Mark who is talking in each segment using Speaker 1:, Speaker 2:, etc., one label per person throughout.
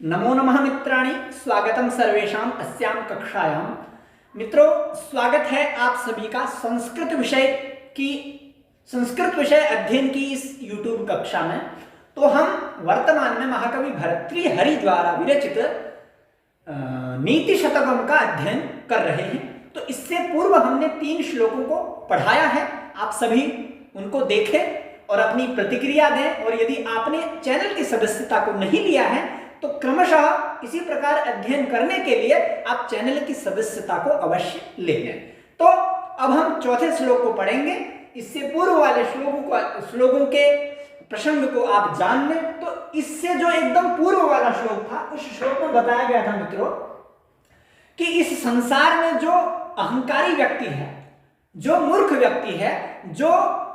Speaker 1: नमो नमः मित्राणि, स्वागतम सर्वेषां अस्यां कक्षायां। मित्रों, स्वागत है आप सभी का संस्कृत विषय अध्ययन की इस YouTube कक्षा में। तो हम वर्तमान में महाकवि भर्तृहरि द्वारा विरचित नीति शतकम का अध्ययन कर रहे हैं। तो इससे पूर्व हमने 3 श्लोकों को पढ़ाया है। आप सभी उनको देखें और अपनी प्रतिक्रिया दें। और यदि आपने चैनल की सदस्यता को नहीं लिया है तो क्रमशः इसी प्रकार अध्ययन करने के लिए आप चैनल की सदस्यता को अवश्य ले लें। तो अब हम चौथे श्लोक को पढ़ेंगे। इससे पूर्व वाले श्लोकों के प्रसंग को आप जान लें। तो इससे जो एकदम पूर्व वाला श्लोक था, उस श्लोक में बताया गया था मित्रों कि इस संसार में जो अहंकारी व्यक्ति है, जो मूर्ख व्यक्ति है, जो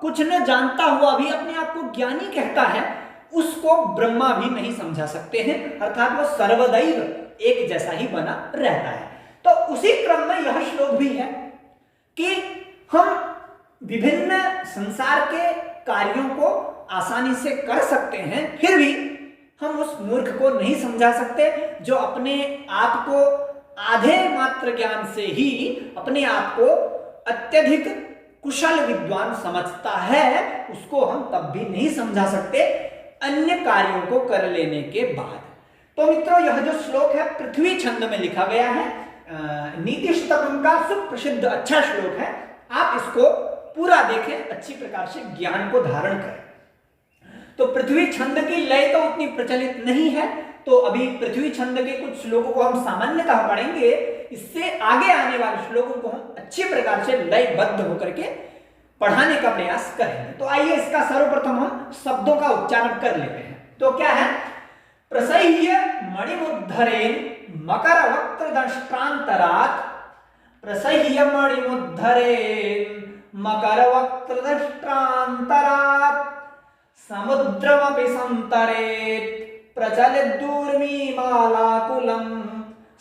Speaker 1: कुछ न जानता हुआ भी अपने आप को ज्ञानी कहता है, उसको ब्रह्मा भी नहीं समझा सकते हैं। अर्थात वो सर्वदैव एक जैसा ही बना रहता है। तो उसी क्रम में यह श्लोक भी है कि हम विभिन्न संसार के कार्यों को आसानी से कर सकते हैं, फिर भी हम उस मूर्ख को नहीं समझा सकते जो अपने आप को आधे मात्र ज्ञान से ही अपने आप को अत्यधिक कुशल विद्वान समझता है। उसको हम तब भी नहीं समझा सकते अन्य कार्यों को कर लेने के बाद। तो मित्रों, यह जो श्लोक है पृथ्वी छंद में लिखा गया है। नीति शतकम का सुप्रसिद्ध अच्छा श्लोक है। आप इसको पूरा देखें, अच्छी प्रकार से ज्ञान को धारण करें। तो पृथ्वी छंद की लय तो उतनी प्रचलित नहीं है, तो अभी पृथ्वी छंद के कुछ श्लोकों को हम सामान्यतः पढ़ेंगे। इससे आगे आने वाले श्लोकों को हम अच्छी प्रकार से लयबद्ध होकर के पढ़ाने का प्रयास करेंगे। तो आइए इसका सर्वप्रथम हम शब्दों का उच्चारण कर लेते हैं। तो क्या है? प्रसह्य मणिमुद्धरेण मकर वक्त्र दंष्ट्रांतरात्, प्रसह्य मणिमुद्धरेण मकर वक्त्र दंष्ट्रांतरात्, समुद्रमपि संतरेत् प्रचलित दूर्मिमालाकुलं,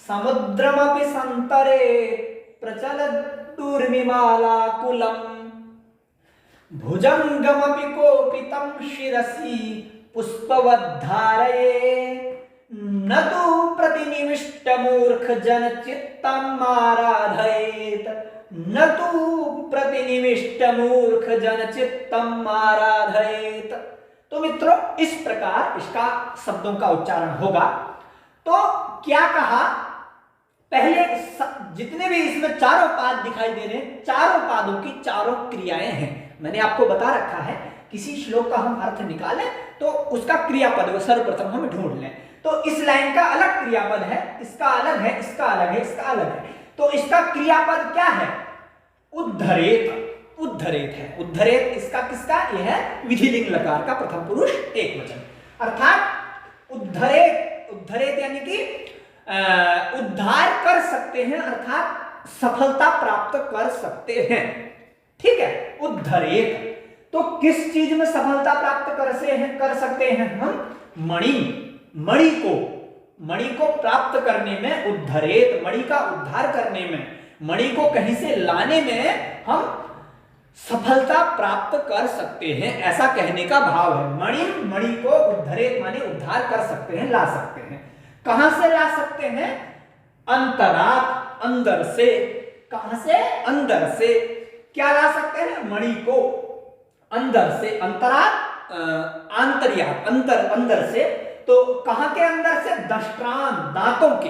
Speaker 1: समुद्रमपि संतरेत् प्रचलित दूर्मिमालाकुलं, भुजंगमपि कोपितं शिरसि पुष्पवद्धारये, न तु प्रतिनिविष्टमूर्ख जनचित्तम् आराधयेत्, न तु प्रतिनिविष्टमूर्ख जनचित्तम् आराधयेत्। तो मित्रों, इस प्रकार इसका शब्दों का उच्चारण होगा। तो क्या कहा? पहले जितने भी इसमें चारों पाद दिखाई दे रहे हैं, चारों पादों की चारों क्रियाएं हैं। मैंने आपको बता रखा है, किसी श्लोक का हम अर्थ निकालें तो उसका क्रियापद सर्वप्रथम हम ढूंढ लें। तो इस लाइन का अलग क्रियापद है, इसका अलग है, इसका अलग है, इसका अलग है। तो इसका क्रियापद क्या है? उद्धरेत। उद्धरेत है। उद्धरेत इसका किसका? यह है विधिलिंग लकार का प्रथम पुरुष एकवचन। अर्थात उद्धरेत, उद्धरेत यानी कि उद्धार कर सकते हैं, अर्थात सफलता प्राप्त कर सकते हैं। ठीक है, उद्धरेत। तो किस चीज में सफलता प्राप्त कर सकते हैं हम? मणि को प्राप्त करने में उद्धरेत, मणि का उद्धार करने में, मणि को कहीं से लाने में हम सफलता प्राप्त कर सकते हैं, ऐसा कहने का भाव है। मणि को उद्धरेत माने उद्धार कर सकते हैं, ला सकते हैं। कहां से ला सकते हैं? अंतरात, अंदर से। कहां से? अंदर से। क्या ला सकते हैं? मणि को अंदर से। अंतरात आंतर्यात, अंदर से। तो कहां के अंदर से? दष्ट्रान, दांतों के।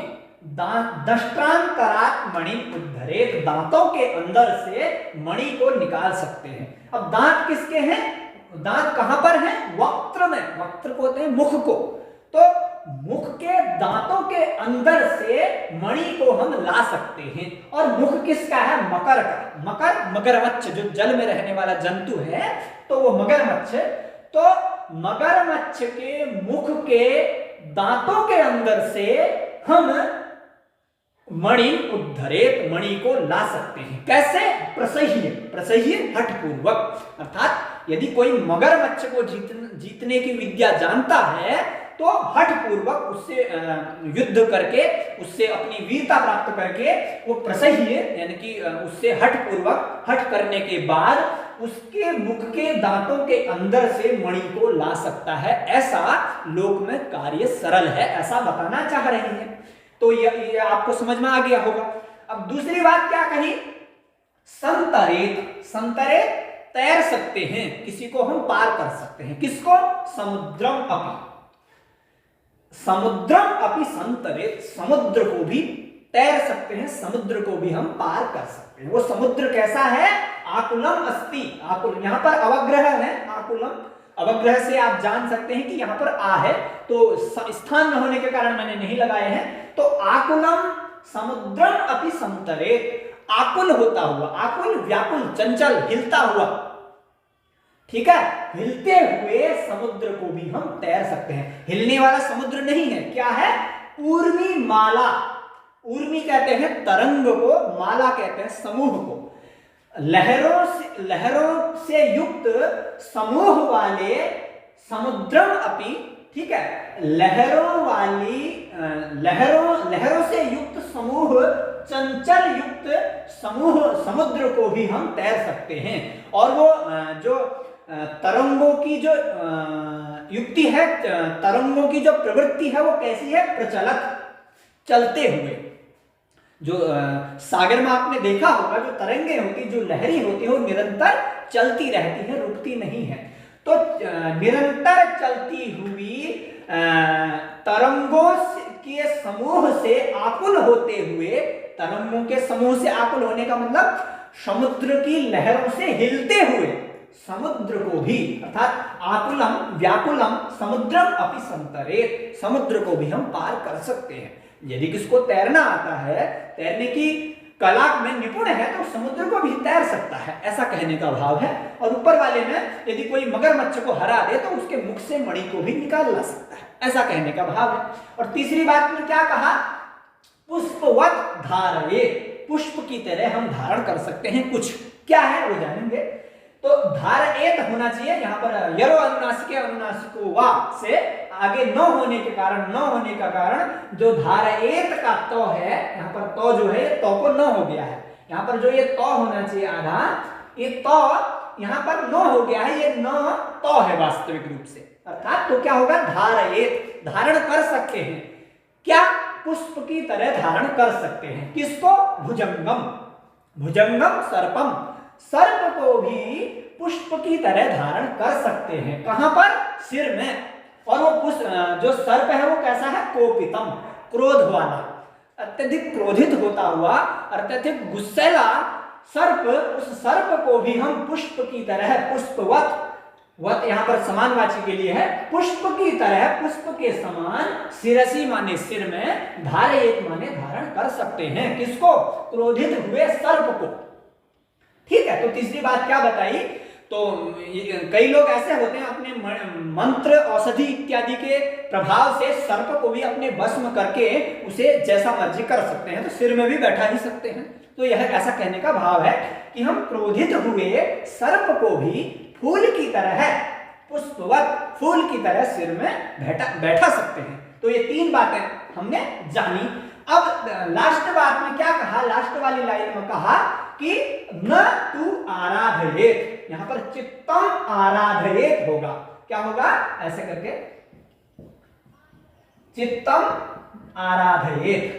Speaker 1: दष्ट्रांतरात मणि उद्धरेत, दांतों के अंदर से मणि को निकाल सकते हैं। अब दांत किसके हैं? दांत कहां पर हैं? वक्त्र में। वक्त्र को होते हैं मुख को। तो मुख के दांतों के अंदर से मणि को हम ला सकते हैं। और मुख किसका है? मकर का। मगरमच्छ, जो जल में रहने वाला जंतु है, तो वो मगरमच्छ। तो मगरमच्छ के मुख के दांतों के अंदर से हम मणि उद्धरेत, मणि को ला सकते हैं। कैसे? प्रसह्य हठपूर्वक। अर्थात यदि कोई मगरमच्छ को जीतने की विद्या जानता है तो हठ पूर्वक उससे युद्ध करके, उससे अपनी वीरता प्राप्त करके वो प्रसह्य यानी कि उससे हठ पूर्वक, हठ करने के बाद उसके मुख के दांतों के अंदर से मणि को ला सकता है, ऐसा लोक में कार्य सरल है, ऐसा बताना चाह रहे हैं। तो ये आपको समझ में आ गया होगा। अब दूसरी बात क्या कही, संतरेत, संतरेत तैर सकते हैं, किसी को हम पार कर सकते हैं, किसको, समुद्रम अपि, समुद्रम अपि संतरेत, समुद्र को भी तैर सकते हैं, समुद्र को भी हम पार कर सकते हैं। वो समुद्र कैसा है, आकुलम अस्ति, आकुल यहां पर अवग्रह है, आकुलम, अवग्रह से आप जान सकते हैं कि यहां पर आ है, तो स्थान न होने के कारण मैंने नहीं लगाए हैं। तो आकुलम समुद्रम अपि संतरेत, आकुल होता हुआ, आकुल व्याकुल चंचल हिलता हुआ, ठीक है, हिलते हुए समुद्र को भी हम तैर सकते हैं। हिलने वाला समुद्र नहीं है, क्या है, ऊर्मी माला, ऊर्मी कहते हैं तरंग को, माला कहते हैं समूह को, लहरों से युक्त समूह वाले समुद्रम अपि, ठीक है, लहरों से युक्त समूह, चंचल युक्त समूह समुद्र को भी हम तैर सकते हैं। और वो जो तरंगों की जो युक्ति है, तरंगों की जो प्रवृत्ति है वो कैसी है, प्रचलत, चलते हुए। जो सागर में आपने देखा होगा, जो तरंगे होती, जो लहरी होती है, वो निरंतर चलती रहती है, रुकती नहीं है। तो निरंतर चलती हुई तरंगों के समूह से आकुल होते हुए, तरंगों के समूह से आकुल होने का मतलब समुद्र की लहरों से हिलते हुए समुद्र को भी, अर्थात आकुलम व्याकुलम समुद्रम अपि संतरेत, समुद्र को भी हम पार कर सकते हैं। यदि किसको तैरना आता है, तैरने की कला में निपुण है, तो समुद्र को भी तैर सकता है, ऐसा कहने का भाव है। और ऊपर वाले में यदि कोई मगरमच्छ को हरा दे तो उसके मुख से मणि को भी निकाल ला सकता है, ऐसा कहने का भाव है। और तीसरी बात में क्या कहा, पुष्पवत धारये, पुष्प की तरह हम धारण कर सकते हैं कुछ, क्या है वो जानेंगे। तो धारयेत होना चाहिए, यहाँ पर यरो अनुनासिके अनुनासिको वा से आगे न होने के कारण, न होने का कारण जो धारयेत का तो है, यहाँ पर तो जो है तो को न हो गया है, यहाँ पर जो ये तो होना चाहिए आधा, ये तो यहाँ पर न हो गया है, ये न तो है वास्तविक रूप से, अर्थात तो क्या होगा, धारयेत, धारण कर सकते हैं, क्या, पुष्प की तरह धारण कर सकते हैं, किसको, भुजंगम, भुजंगम सर्पम, सर्प को भी पुष्प की तरह धारण कर सकते हैं, कहां पर, सिर में। और वो पुष्प जो सर्प है वो कैसा है, कोपितम, क्रोध वाला, अत्यधिक क्रोधित होता हुआ, अत्यधिक गुस्सैला सर्प, उस सर्प को भी हम पुष्प की तरह, पुष्पवत, वत यहाँ पर समानवाची के लिए है, पुष्प की तरह, पुष्प के समान, शिरसी माने सिर में, धारयेत माने धारण कर सकते हैं, किसको, क्रोधित हुए सर्प को, ठीक है। तो तीसरी बात क्या बताई, तो कई लोग ऐसे होते हैं अपने मंत्र औषधि इत्यादि के प्रभाव से सर्प को भी अपने भस्म करके उसे जैसा मर्जी कर सकते हैं, तो सिर में भी बैठा ही सकते हैं। तो यह ऐसा कहने का भाव है कि हम क्रोधित हुए सर्प को भी फूल की तरह, पुष्पवत फूल की तरह सिर में बैठा सकते हैं। तो ये तीन बातें हमने जानी। अब लास्ट बात में क्या कहा, लास्ट वाली लाइन में कहा कि न तू आराधयेत, यहां पर चित्तम आराधयेत होगा, क्या होगा, ऐसे करके चित्तम आराधयेत,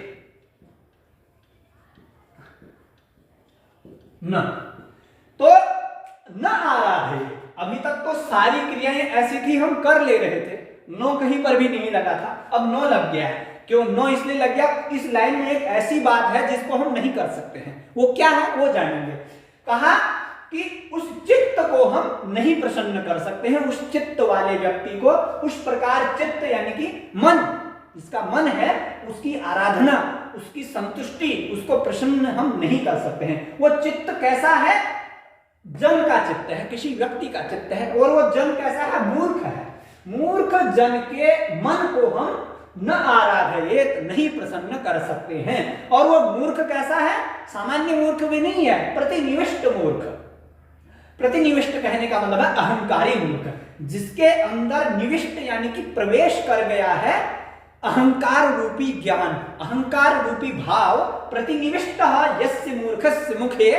Speaker 1: न, तो न आराधयेत, अभी तक तो सारी क्रियाएं ऐसी थी, हम कर ले रहे थे, नो कहीं पर भी नहीं लगा था, अब नो लग गया है। क्यों नो इसलिए लग गया, इस लाइन में एक ऐसी बात है जिसको हम नहीं कर सकते हैं, वो क्या है वो जानेंगे। कहा कि उस चित्त को हम नहीं प्रसन्न कर सकते हैं, उस चित्त वाले व्यक्ति को, उस प्रकार चित्त यानी कि मन, जिसका मन है उसकी आराधना, उसकी संतुष्टि, उसको प्रसन्न हम नहीं कर सकते हैं। वो चित्त कैसा है, जन का चित्त है, किसी व्यक्ति का चित्त है, और वो जन कैसा है, मूर्ख है। मूर्ख जन के मन को हम न आराधयेत, नहीं प्रसन्न कर सकते हैं। और वो मूर्ख कैसा है, सामान्य मूर्ख भी नहीं है, प्रतिनिविष्ट मूर्ख। प्रतिनिविष्ट कहने का मतलब है अहंकारी मूर्ख, जिसके अंदर निविष्ट यानी कि प्रवेश कर गया है अहंकार रूपी ज्ञान, अहंकार रूपी भाव। प्रतिनिविष्ट यस्य मूर्खस्य मुखे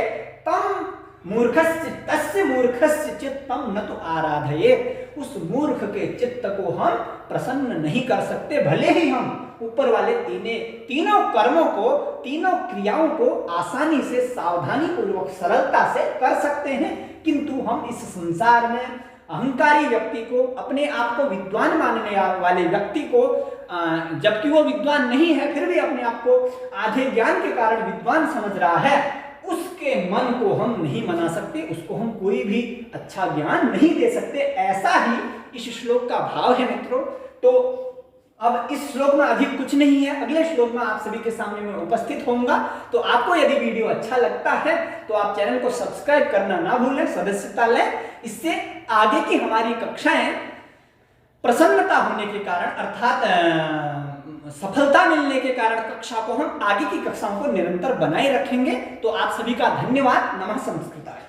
Speaker 1: तम मूर्खस्य मूर्खस्य चित्तम न तो आराधयेत्, उस मूर्ख के चित्त को हम प्रसन्न नहीं कर सकते। भले ही हम ऊपर वाले तीनों कर्मों को, तीनों क्रियाओं को आसानी से, सावधानी पूर्वक, सरलता से कर सकते हैं, किंतु हम इस संसार में अहंकारी व्यक्ति को, अपने आप को विद्वान मानने वाले व्यक्ति को, जबकि वो विद्वान नहीं है फिर भी अपने आप को आधे ज्ञान के कारण विद्वान समझ रहा है, उसके मन को हम नहीं मना सकते, उसको हम कोई भी अच्छा ज्ञान नहीं दे सकते। ऐसा ही इस श्लोक का भाव है मित्रों। तो अब इस श्लोक में अधिक कुछ नहीं है, अगले श्लोक में आप सभी के सामने मैं उपस्थित होऊंगा। तो आपको यदि वीडियो अच्छा लगता है तो आप चैनल को सब्सक्राइब करना ना भूलें, सदस्यता लें। इससे आगे की हमारी कक्षाएं प्रसन्नता होने के कारण, अर्थात सफलता मिलने के कारण कक्षा को हम आगे की कक्षाओं को निरंतर बनाए रखेंगे। तो आप सभी का धन्यवाद। नमः संस्कृताय।